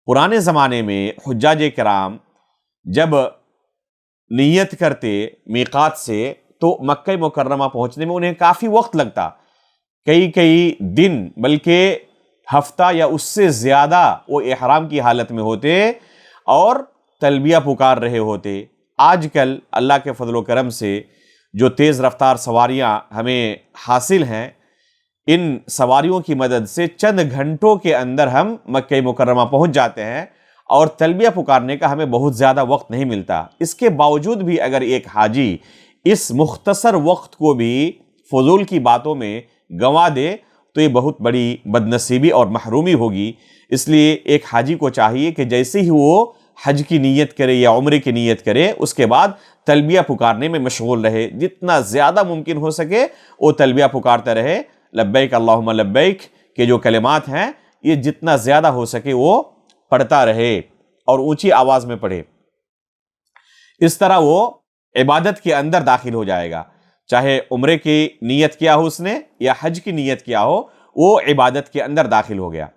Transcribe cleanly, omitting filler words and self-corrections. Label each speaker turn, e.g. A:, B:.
A: پرانے زمانے میں حجاج کرام جب نیت کرتے میقات سے تو مکہ مکرمہ پہنچنے میں انہیں کافی وقت لگتا، کئی دن بلکہ ہفتہ یا اس سے زیادہ وہ احرام کی حالت میں ہوتے اور تلبیہ پکار رہے ہوتے۔ آج کل اللہ کے فضل و کرم سے جو تیز رفتار سواریاں ہمیں حاصل ہیں، ان سواریوں کی مدد سے چند گھنٹوں کے اندر ہم مکہ مکرمہ پہنچ جاتے ہیں اور تلبیہ پکارنے کا ہمیں بہت زیادہ وقت نہیں ملتا۔ اس کے باوجود بھی اگر ایک حاجی اس مختصر وقت کو بھی فضول کی باتوں میں گنوا دے تو یہ بہت بڑی بدنصیبی اور محرومی ہوگی۔ اس لیے ایک حاجی کو چاہیے کہ جیسے ہی وہ حج کی نیت کرے یا عمرے کی نیت کرے، اس کے بعد تلبیہ پکارنے میں مشغول رہے، جتنا زیادہ ممکن ہو سکے وہ تلبیہ پکارتا رہے۔ لبیک اللہم لبیک کے جو کلمات ہیں یہ جتنا زیادہ ہو سکے وہ پڑھتا رہے اور اونچی آواز میں پڑھے۔ اس طرح وہ عبادت کے اندر داخل ہو جائے گا، چاہے عمرے کی نیت کیا ہو اس نے یا حج کی نیت کیا ہو، وہ عبادت کے اندر داخل ہو گیا۔